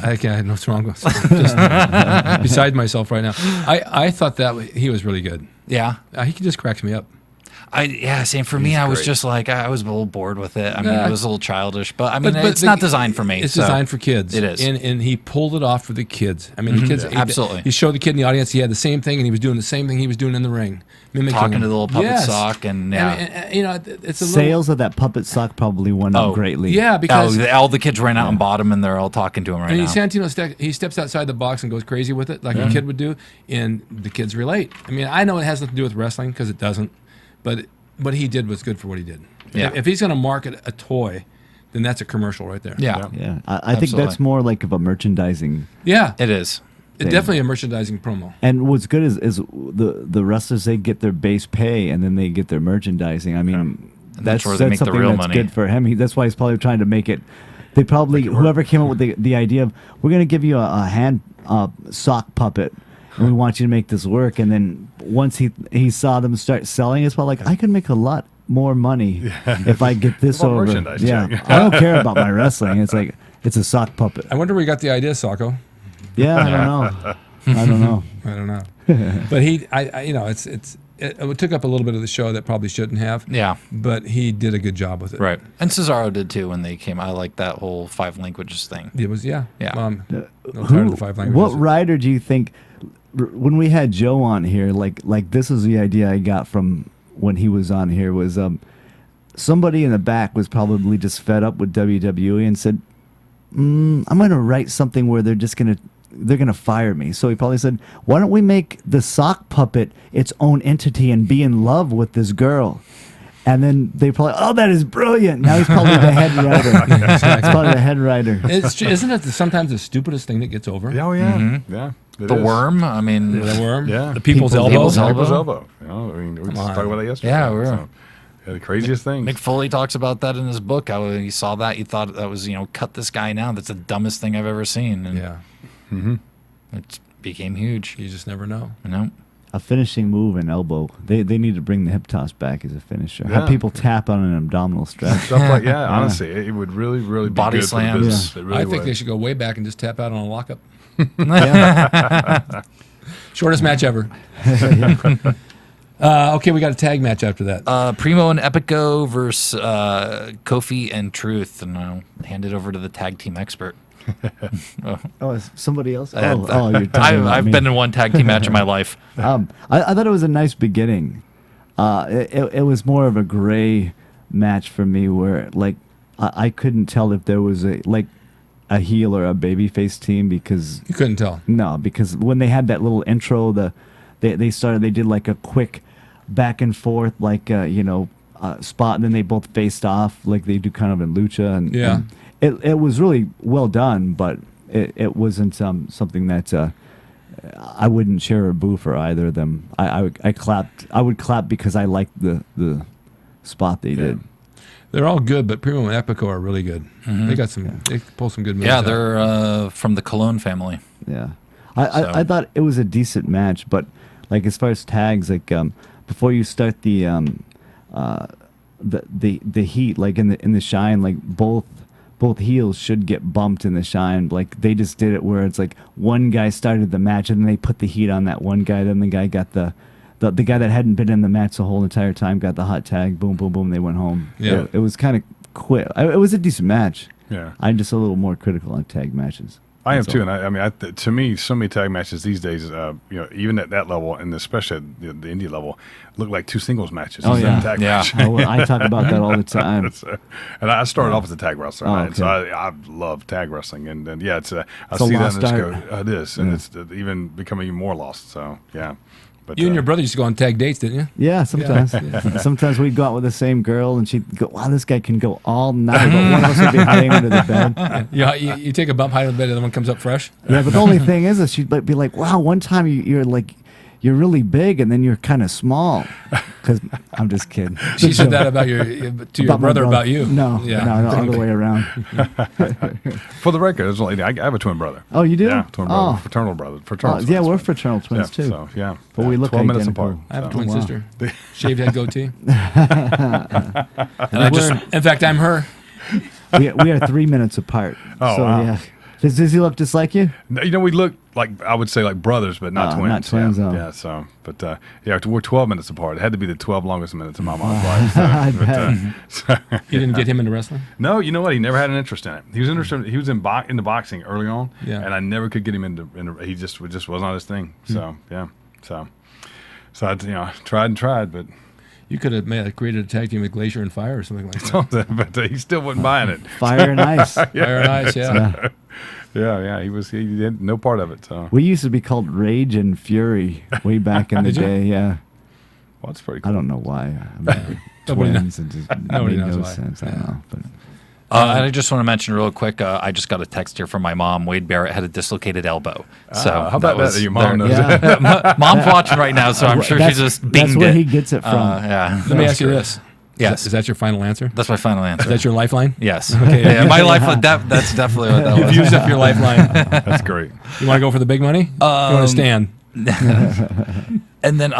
I can't know what's wrong with just beside myself right now. I thought that he was really good. Yeah. He just cracks me up. Same for me. I was great. just like, I was a little bored with it. I mean, Yeah. it was a little childish, but I mean, it's the- not designed for me. It's so- designed for kids. It is. and he pulled it off for the kids. I mean, the kids Absolutely. He showed the kid in the audience he had the same thing, and he was doing the same thing he was doing in the ring, mimicking Talking him. to the little puppet Yes. sock and it's a Sales of that puppet sock probably went up Oh, greatly. little, yeah, because all the kids ran out and bought him, and they're all talking to him right I mean, now. Santino he steps outside the box and goes crazy with it, like a kid would do, and the kids relate. I mean, I know it has nothing to do with wrestling because it doesn't, but what he did was good for what he did. Yeah. If he's going to market a toy, then that's a commercial right there. Yeah, Yeah, I think Absolutely. that's more like of a merchandising. Yeah. it is. It's definitely a merchandising promo. And what's good is the wrestlers, they get their base pay and then they get their merchandising. I mean, And that's that's where they make the something real that's money. good for him. That's why he's probably trying to make it. They probably whoever came up with the idea of we're going to give you a hand sock puppet and we want you to make this work. And then once he saw them start selling, it's probably like I could make a lot more money if I get this About over. merchandise, Yeah, Jack. I don't care about my wrestling. It's like it's a sock puppet. I wonder where you got the idea, Sacco. Yeah, I don't know. I don't know. I don't know. But it took up a little bit of the show that probably shouldn't have. Yeah. But he did a good job with it. Right. And Cesaro did too when they came. I like that whole 5 languages thing. It was, yeah. Yeah. I'm a little tired of the 5 languages. What rider do you think? When we had Joe on here, like this is the idea I got from when he was on here was somebody in the back was probably just fed up with WWE and said, I'm going to write something where they're gonna fire me. So he probably said, why don't we make the sock puppet its own entity and be in love with this girl? And then they probably, oh, that is brilliant. Now he's probably the head writer. He's probably the head writer. Isn't it sometimes the stupidest thing that gets over? Oh yeah, yeah. it The is. worm. I mean, The worm? Yeah. The people's elbow? People's elbow. People's elbow. I mean, we just on. talked about that yesterday. Yeah, we were. So, the craziest thing. Mick Foley talks about that in his book. How he saw that, he thought that was, cut this guy now. That's the dumbest thing I've ever seen. And Yeah. it became huge. You just never know. A finishing move and elbow. They need to bring the hip toss back as a finisher. Yeah. Have people tap on an abdominal strap. Stuff like honestly, it would really, really be Body good slams. for the business. It really I think would. they should go way back and just tap out on a lockup. Yeah. Shortest match ever. Okay, we got a tag match after that. Primo and Epico versus Kofi and Truth. And I'll hand it over to the tag team expert. Oh, is somebody else? Uh, You're talking about I've me. been in one tag team match in my life. I thought it was a nice beginning. It was more of a gray match for me, where like I couldn't tell if there was a heel or a babyface team because You couldn't tell. because when they had that little intro, they did like a quick back and forth spot, and then they both faced off like they do kind of in lucha, and Yeah. and it was really well done, but it wasn't something that I wouldn't cheer or boo for either of them. I clapped. I would clap because I liked the spot they did. They're all good, but Primo and Epico are really good. They got some. They pull some good moves. Yeah, out. they're from the Cologne family. Yeah, So- I thought it was a decent match, but like as far as tags, before you start the heat, like in the shine, like both heels should get bumped in the shine. Like they just did it where it's like one guy started the match and then they put the heat on that one guy. Then the guy got the guy that hadn't been in the match the whole entire time got the hot tag. Boom, boom, boom. They went home. Yeah. It was kind of quick. It was a decent match. Yeah. I'm just a little more critical on tag matches. I am That's too, all. and to me, so many tag matches these days, even at that level, and especially at the indie level, look like two singles matches. Oh, instead of yeah. a tag Yeah. match. Oh, well, I talk about that all the time. And I started off as a tag wrestler, Oh, and so okay. I love tag wrestling, and yeah, it's I It's a see that lost and just go, art. it is, and Yeah. it's even becoming even more lost. So yeah, but You and your brother used to go on tag dates, didn't you? Yeah, sometimes. Sometimes we'd go out with the same girl, and she'd go, "Wow, this guy can go all night." But one of us would be hiding under the bed. You take a bump high to the bed, and the one comes up fresh. Yeah, but the only thing is that she'd be like, "Wow, one time you're like, you're really big, and then you're kind of small." Because I'm just kidding. She said that about your to your About my brother about you. No, Yeah. no, other way around. for the record, there's only I have a twin brother. Oh, you do? Yeah, twin brother, Oh. fraternal brother, Oh, fraternal. yeah, twins. we're fraternal twins yeah, too. So yeah, But we look 12 minutes identical. apart. I have a so. twin wow. sister. Shaved head goatee. And I just In fact, I'm her. We are 3 minutes apart. Oh, so wow. yeah. Does he look just like you? No, we look like I would say like brothers, but not Oh, twins. not twins, Yeah, oh. yeah. So, but yeah, we're 12 minutes apart. It had to be the 12 longest minutes of my mom's life. So, I but, bet. You didn't get him into wrestling? no, you know what? He never had an interest in it. He was interested. He was into boxing early on, Yeah. and I never could get him into. He just was not his thing. So yeah, so I tried and tried, but You could have created a tag team with Glacier and Fire or something like that. but he still wasn't buying it. Fire and ice. Fire and Ice, yeah. Yeah, he had no part of it. So We used to be called Rage and Fury way back in the Did you? day. Yeah, well, that's pretty cool. I don't know why. I mean, Nobody twins and just Nobody made knows no why. sense. I don't know, but and I just want to mention real quick. I just got a text here from my mom. Wade Barrett had a dislocated elbow. So how about that? Your mom knows yeah. that. Mom's watching right now, so I'm sure That's- she just that's binged where it. he gets it from. Yeah, Let me ask you this. Yes. Is that your final answer? That's my final answer. Is that your lifeline? Yes. Okay. Yeah, my lifeline. That's definitely what that You've was. used up your lifeline. That's great. You want to go for the big money? You want to stand? And then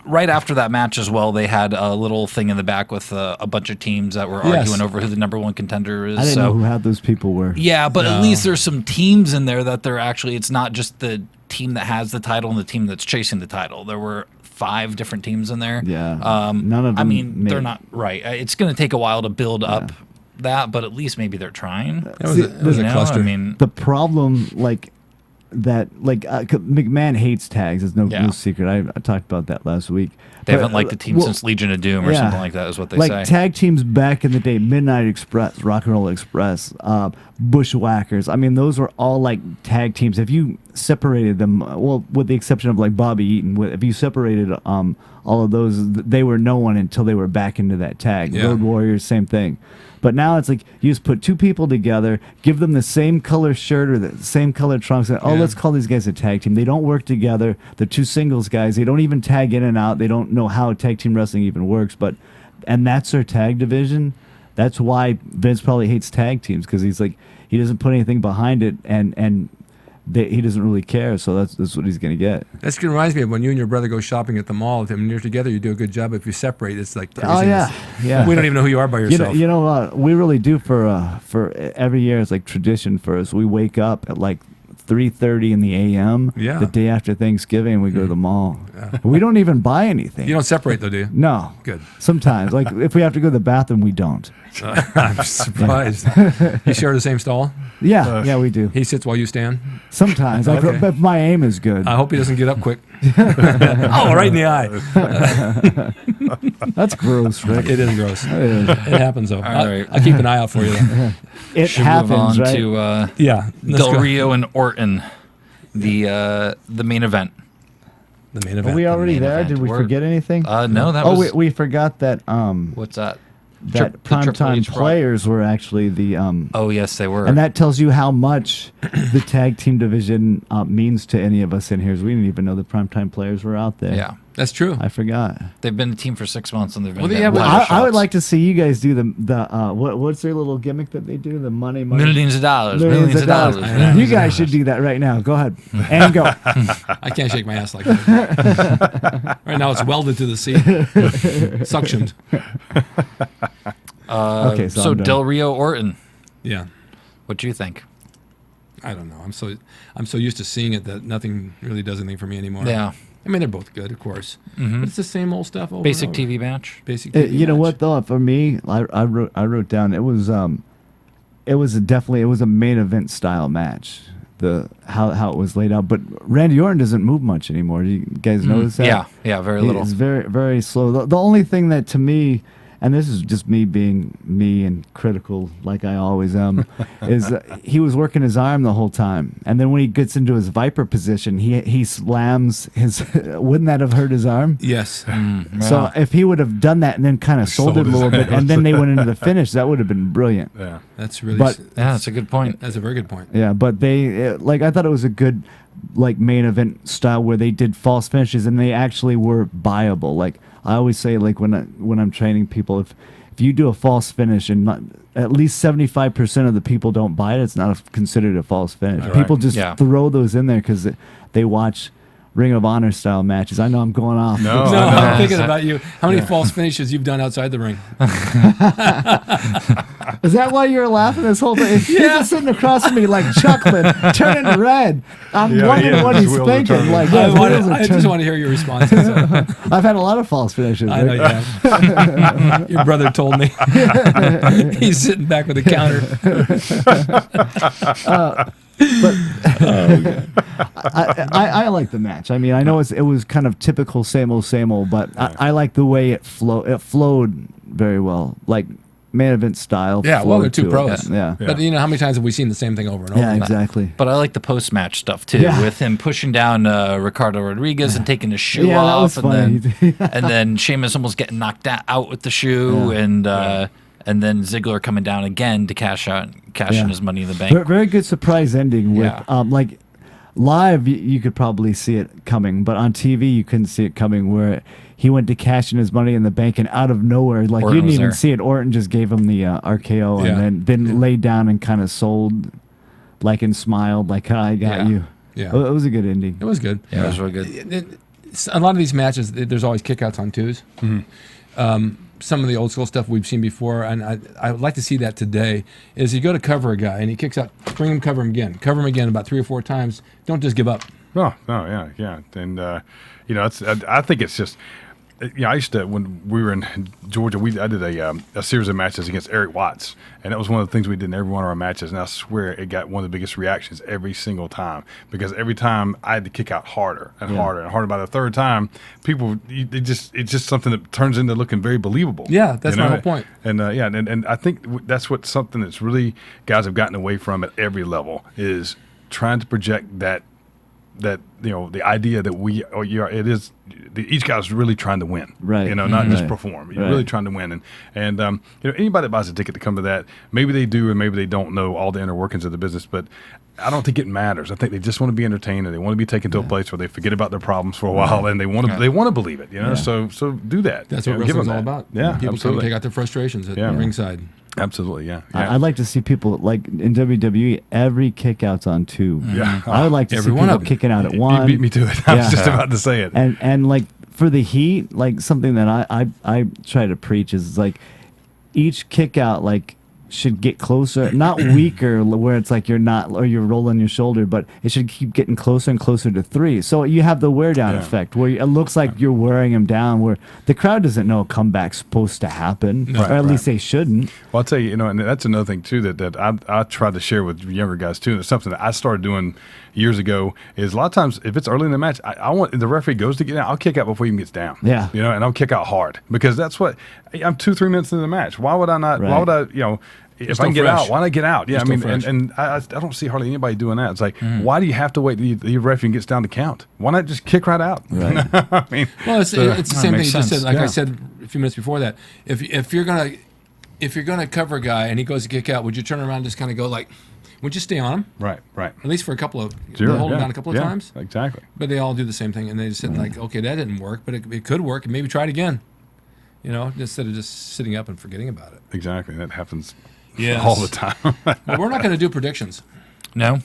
right after that match as well, they had a little thing in the back with a bunch of teams that were Yes. arguing over who the number one contender is. I didn't so know who those people were. yeah, but No. at least there's some teams in there that they're actually. It's not just the team that has the title and the team that's chasing the title. There were 5 different teams in there. Yeah. None of I them mean, they're made- not right. It's going to take a while to build up that, but at least maybe they're trying. It was You a know? cluster. I mean, The problem, McMahon hates tags. It's no Yeah. secret. I talked about that last week. they But, haven't liked the team well, since Legion of Doom or yeah. something like that, is what they like say. tag teams back in the day, Midnight Express, Rock and Roll Express, Bushwhackers. I mean, those were all like tag teams. If you separated them, well, with the exception of like Bobby Eaton, if you separated all of those, they were no one until they were back into that tag. Yeah. Road Warriors, same thing. But now it's like you just put 2 people together, give them the same color shirt or the same color trunks, and Yeah. let's call these guys a tag team. They don't work together. They're 2 singles guys. They don't even tag in and out. They don't know how tag team wrestling even works. And that's their tag division. That's why Vince probably hates tag teams, because he's like, he doesn't put anything behind it, and he doesn't really care. So that's what he's gonna get. That reminds me of when you and your brother go shopping at the mall. When you're together, you do a good job. If you separate, it's like Oh yeah, yeah. We don't even know who you are by yourself. You know, we really do for every year. It's like tradition for us. We wake up at like 3:30 in the a.m. Yeah. the day after Thanksgiving, and we go to the mall. We don't even buy anything. You don't separate though, do you? No. Good. Sometimes, like if we have to go to the bathroom, we don't. I'm surprised. You share the same stall? Yeah, yeah, we do. He sits while you stand? Sometimes, like, Okay. if my aim is good. I hope he doesn't get up quick. Oh, right in the eye. That's gross, Rick. It is gross. It is. It happens, though. All right. I'll keep an eye out for you, though. It Should happens, move on right? to Yeah. let's Del go. Rio and Orton, the main event. The main Are event. we already main there? event. Did we We're- forget anything? No, that Oh, was we forgot that what's that? that the Triple primetime H brought- players were actually the Oh yes, they were. and that tells you how much the tag team division means to any of us in here. We didn't even know the primetime players were out there. yeah, That's true. I forgot. they've been a team for 6 months and they've been Well, they getting have a a- lot of I would shots. like to see you guys do the what's their little gimmick that they do? The money. millions of dollars, Millions of dollars. Yeah. You guys should do that right now. Go ahead and go. I can't shake my ass like that. Right now, it's welded to the seat, suctioned. Okay, so so I'm done. Del Rio Orton, Yeah. what do you think? I don't know. I'm so used to seeing it that nothing really does anything for me anymore. Yeah, I mean, they're both good, of course. But it's the same old stuff over basic and over. TV match. Basic TV You know match. what though? For me, I wrote down it was it was a main event style match. How it was laid out, but Randy Orton doesn't move much anymore. Do you guys notice that? Yeah, very little. It's very, very slow. The only thing that to me, and this is just me being me and critical like I always am, is he was working his arm the whole time, and then when he gets into his Viper position, he slams his. Wouldn't that have hurt his arm? Yes. So if he would have done that and then kind of sold it a little bit, and then they went into the finish, that would have been brilliant. Yeah. That's really. But- That's a good point. That's a very good point. Yeah, but I thought it was a good main event style where they did false finishes and they actually were buyable. Like I always say, like when I'm training people, if you do a false finish and at least 75% of the people don't buy it, it's not considered a false finish. Right. People just Yeah. throw those in there because they watch Ring of Honor style matches. I know I'm going off. No. No, I know. I'm thinking about you. How many false finishes you've done outside the ring? Is that why you're laughing this whole time? He's just sitting across from me like chuckling, turning red. I'm wondering what his he's wheels are thinking. turning. Like, I, his wheels are just turning. want to hear your responses. I've had a lot of false finishes. I know you Rick. have. Your brother told me. He's sitting back with the counter. I like the match. I mean, I know it was kind of typical same old, but I like the way it flowed very well, like main event style. Yeah, well, they're flowed two to it. pros. Yeah. But you know, how many times have we seen the same thing over and over? Yeah, exactly. But I like the post-match stuff too, Yeah. with him pushing down Ricardo Rodriguez and taking his shoe Yeah, that off, was funny. and then Sheamus almost getting knocked out with the shoe, and then Ziggler coming down again to cash in his Money in the Bank. Very good surprise ending with Yeah. like live you could probably see it coming, but on TV you couldn't see it coming where he went to cash in his Money in the Bank and out of nowhere, like Orton you didn't was even there. see it. Orton just gave him the RKO Yeah. and then laid down and kind of sold like and smiled like I got Yeah. you. Yeah. It was a good ending. It was good. Yeah, it was really good. A lot of these matches, there's always kickouts on twos. Some of the old school stuff we've seen before, and I would like to see that today, is you go to cover a guy, and he kicks out, bring him, cover him again about 3 or 4 times. Don't just give up. No, yeah. And, I think it's just, I used to, when we were in Georgia, I did a series of matches against Eric Watts. And that was one of the things we did in every one of our matches. And I swear it got one of the biggest reactions every single time. Because every time I had to kick out harder and harder and harder. By the third time, it's just something that turns into looking very believable. Yeah, that's my whole point. And and I think that's what something that's really guys have gotten away from at every level is trying to project that the idea that each guy's really trying to win, Right. not just Right. perform. You're Right. really trying to win, and anybody that buys a ticket to come to that, maybe they do, and maybe they don't know all the inner workings of the business, but I don't think it matters. I think they just want to be entertained, and they want to be taken to a place where they forget about their problems for a while, and they want to believe it. So do that. That's what give wrestling's them all that. about. Yeah, People come absolutely. take out their frustrations at Yeah. the ringside. Absolutely, yeah. I'd like to see people like in WWE every kick out's on 2. Yeah. I would like to Every see one people of them. kicking out at You 1. beat me to it. I was Yeah. just about to say it. And like for the Heat, like something that I try to preach is like each kick out like should get closer, not weaker where it's like you're rolling your shoulder, but it should keep getting closer and closer to 3. So you have the wear down effect where it looks like you're wearing them down where the crowd doesn't know a comeback's supposed to happen, or at least they shouldn't. Well, I'll tell you, and that's another thing too that I try to share with younger guys too. And it's something that I started doing years ago. Is a lot of times if it's early in the match, I want the referee goes to get out, I'll kick out before he even gets down. Yeah. and I'll kick out hard because that's what I'm 2-3 minutes into the match. Why would I not? Why would I? If I can still get fresh. out, why not get out? Yeah, You're I mean, still fresh. and I don't see hardly anybody doing that. It's like, why do you have to wait till the referee gets down to count? Why not just kick right out? Right. I mean, Well, it's the same thing you makes just sense. said. Like I Yeah. said a few minutes before that, if you're gonna cover a guy and he goes to kick out, would you turn around and just kind of go like, would you stay on him right. at least for a couple of Sure, hold him yeah, down a couple of yeah, times? Exactly. But they all do the same thing, and they just said like, okay, that didn't work, but it could work, and maybe try it again. Instead of just sitting up and forgetting about it. Exactly. That happens Yes. all the time. Well, we're not going to do predictions. No?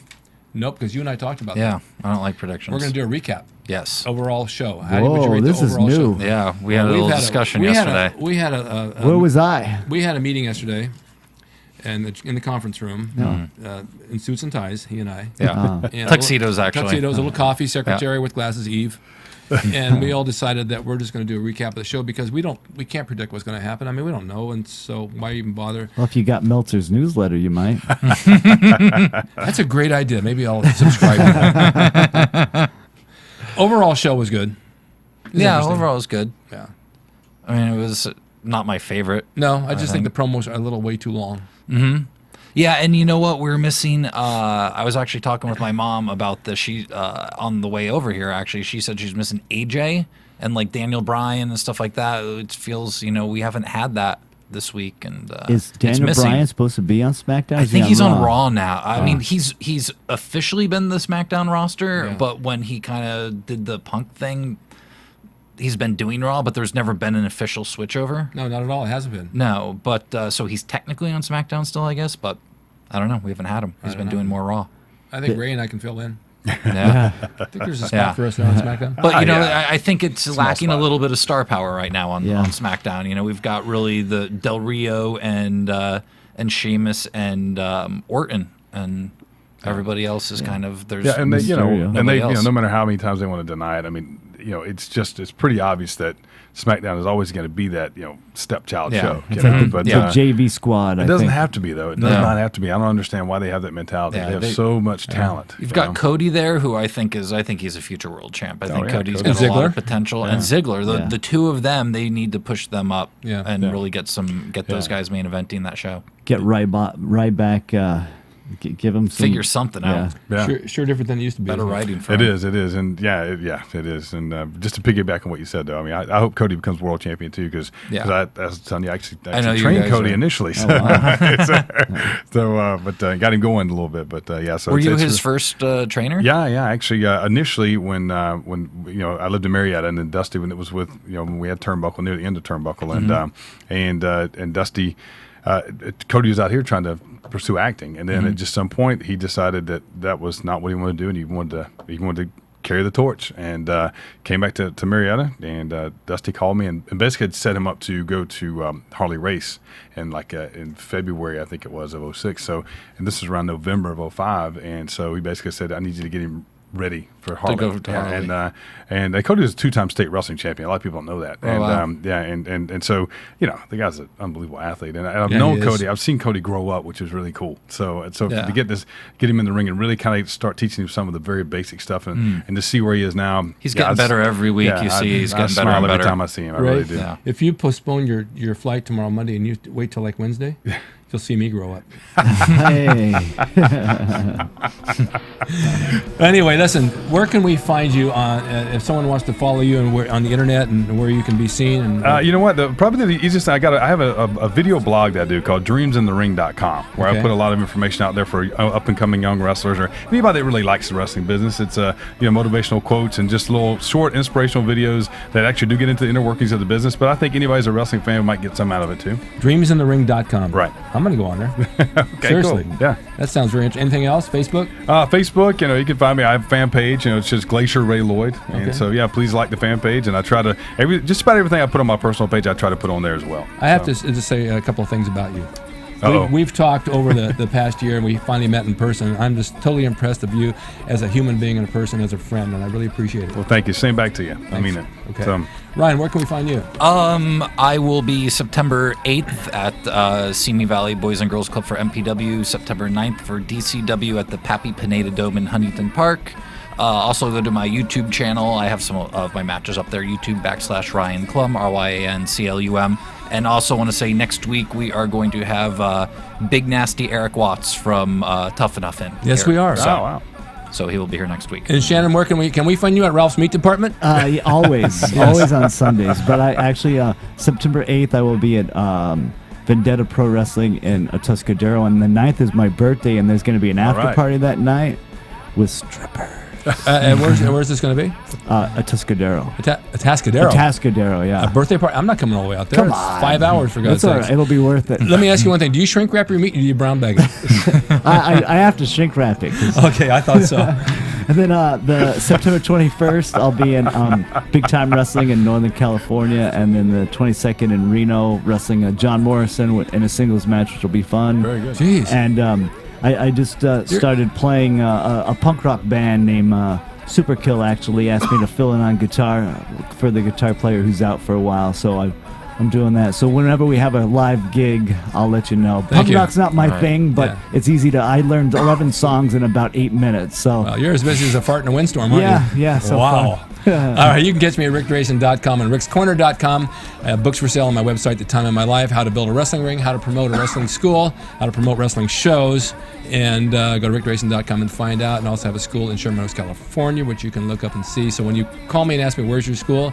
Nope, because you and I talked about Yeah, that. I don't like predictions. We're going to do a recap. Yes. Overall show. How Whoa, would you rate this the is overall new. show? Yeah, we had a little discussion yesterday. We had Where was I? We had a meeting yesterday, and in the conference room, in suits and ties, he and I. Yeah. And Tuxedos, actually. Tuxedos, a little coffee secretary with glasses, Eve. And we all decided that we're just going to do a recap of the show because we can't predict what's going to happen. I mean, we don't know, and so why even bother? Well, if you got Meltzer's newsletter, you might. That's a great idea. Maybe I'll subscribe to that. Overall show was good. It was interesting. Overall it was good. Yeah. I mean, it was not my favorite. No, I just think the promos are a little way too long. Yeah, and you know what we're missing? I was actually talking with my mom about this. She on the way over here, actually, she said she's missing AJ and like Daniel Bryan and stuff like that. It feels, we haven't had that this week. And is Daniel Bryan supposed to be on SmackDown? I think he's on Raw now. I mean, he's officially been the SmackDown roster, but when he kind of did the Punk thing, he's been doing Raw, but there's never been an official switchover. No, not at all. It hasn't been. No, but so he's technically on SmackDown still, I guess, but I don't know. We haven't had him. He's been doing more Raw. I think Ray and I can fill in. Yeah. I think there's a spot for us on SmackDown. But, I think it's lacking a little bit of star power right now on SmackDown. We've got really the Del Rio and Sheamus and Orton, and everybody else is kind of, there's and they, else. no matter how many times they want to deny it, I mean, it's pretty obvious that SmackDown is always going to be that, stepchild show. It's like the JV squad. It doesn't have to be, though. It does not have to be. I don't understand why they have that mentality. Yeah, they have so much talent. You've got Cody there, who I think he's a future world champ. I think Cody's got Cody. a lot of potential. And Ziggler, the two of them, they need to push them up and really get those guys main eventing that show. Get Ryback. Give him some, figure something out. Yeah. Sure different than it used to be. Better writing for it him. It is, and it is. And just to piggyback on what you said, though, I mean, I hope Cody becomes world champion too, because I was telling you, I actually trained Cody initially, so but got him going a little bit. But so were you his first trainer? Yeah, actually, initially when I lived in Marietta, and then Dusty, when it was with when we had Turnbuckle near the end of Turnbuckle, and Dusty. Cody was out here trying to pursue acting, and then at just some point he decided that was not what he wanted to do, and he wanted to carry the torch, and came back to Marietta, and Dusty called me and basically had set him up to go to Harley Race in February, I think it was, of 06. So, and this was around November of 05, and so he basically said, I need you to get him ready for Harley. To go to Harley. And Cody was a 2-time state wrestling champion. A lot of people don't know that. And so the guy's an unbelievable athlete. And I've known Cody. I've seen Cody grow up, which is really cool. So to get him in the ring and really kind of start teaching him some of the very basic stuff and to see where he is now. He's getting better every week. He's getting better and better every time I see him. I really do. Yeah. If you postpone your flight tomorrow Monday and you wait till like Wednesday, you'll see me grow up. Hey. Anyway, listen, where can we find you on if someone wants to follow you and on the internet and where you can be seen? And you know what? Probably the easiest thing, I have a video blog that I do called dreamsinthering.com, where I put a lot of information out there for up and coming young wrestlers or anybody that really likes the wrestling business. It's motivational quotes and just little short inspirational videos that actually do get into the inner workings of the business. But I think anybody who's a wrestling fan might get some out of it too. Dreamsinthering.com. Right. I'm going to go on there. Okay, seriously. Cool. Yeah. That sounds very interesting. Anything else? Facebook? Facebook, you can find me. I have a fan page, it's just Glacier Ray Lloyd. And so, please like the fan page. And I try to, just about everything I put on my personal page, I try to put on there as well. I have to just say a couple of things about you. Uh-oh. We've talked over the past year, and we finally met in person. I'm just totally impressed of you as a human being and a person, as a friend, and I really appreciate it. Well, thank you. Same back to you. Thanks. I mean it. Okay. So, Ryan, where can we find you? I will be September 8th at Simi Valley Boys and Girls Club for MPW, September 9th for DCW at the Pappy Pineda Dome in Huntington Park. Also go to my YouTube channel. I have some of my matches up there, YouTube.com/Ryan Clum, RyanClum. And also want to say next week we are going to have Big Nasty Eric Watts from Tough Enough in. Yes, we are. Oh, wow. So he will be here next week. And Shannon, where can we find you at Ralph's Meat Department? Always on Sundays. But I actually September 8th I will be at Vendetta Pro Wrestling in Atascadero, and the 9th is my birthday, and there's going to be an after party that night with strippers. And where's this going to be? Atascadero. Atascadero. Atascadero, yeah. A birthday party? I'm not coming all the way out there. Come It's on. 5 hours, for God's That's all sake. right. It'll be worth it. Let me ask you one thing. Do you shrink wrap your meat or do you brown bag it? I have to shrink wrap it. Okay, I thought so. And then the September 21st, I'll be in Big Time Wrestling in Northern California, and then the 22nd in Reno, wrestling John Morrison in a singles match, which will be fun. Very good. Jeez. And I just started playing a punk rock band named Superkill. Actually asked me to fill in on guitar for the guitar player who's out for a while, so I'm doing that. So whenever we have a live gig, I'll let you know. Punk you. rock's not my thing, but Yeah. it's easy to. I learned 11 songs in about 8 minutes. So Well, you're as busy as a fart in a windstorm, aren't you? yeah. So wow. fun. All right, you can catch me at rickdrason.com and rickscorner.com. I have books for sale on my website, The Time of My Life, How to Build a Wrestling Ring, How to Promote a Wrestling School, How to Promote Wrestling Shows, and go to rickdrason.com and find out. And I also have a school in Sherman Oaks, California, which you can look up and see. So when you call me and ask me, where's your school?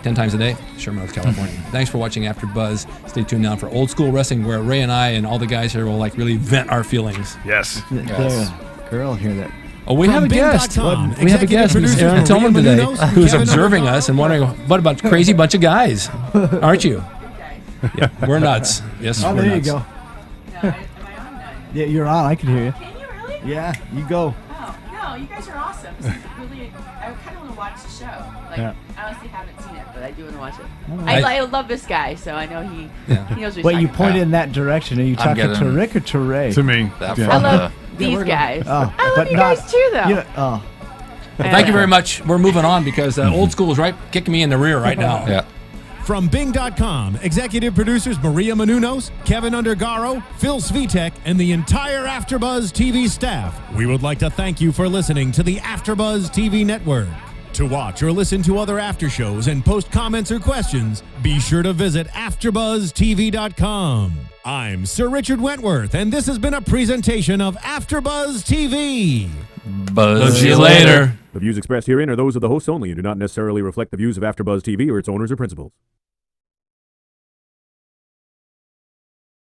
10 times a day, Sherman Oaks, California. Thanks for watching AfterBuzz. Stay tuned now for Old School Wrestling, where Ray and I and all the guys here will like really vent our feelings. Yes. There's a girl here that. Oh, we have a guest. Bing.com, We have a guest, Miss executive Aaron producer Tillman Maria today, Menounos, who's Kevin observing Undergaro. us and wondering, what about crazy bunch of guys? Aren't you? Yeah, we're nuts. Yes, Oh, we're there nuts. you go. Am I on now? Yeah, you're on. I can hear you. Can you really? Yeah, you go. Oh, no, you guys are awesome. This is really, I kind of want to watch the show. Like, Yeah. I honestly haven't seen it, but I do want to watch it. right. I love this guy, so I know he knows what he's Wait, you talking pointed about. in that direction. Are you talking to getting- Rick or to Ray? To me. That yeah. I love Yeah, these we're guys. Oh, I love but you not- guys too, though. You know, oh. Well, thank you very much. We're moving on because Old School is right kicking me in the rear right now. Yeah. From Bing.com, executive producers Maria Menounos, Kevin Undergaro, Phil Svitek, and the entire AfterBuzz TV staff, we would like to thank you for listening to the AfterBuzz TV network. To watch or listen to other after shows and post comments or questions, be sure to visit AfterBuzzTV.com. I'm Sir Richard Wentworth, and this has been a presentation of AfterBuzz TV. Buzz See you later. The views expressed herein are those of the hosts only and do not necessarily reflect the views of AfterBuzz TV or its owners or principals.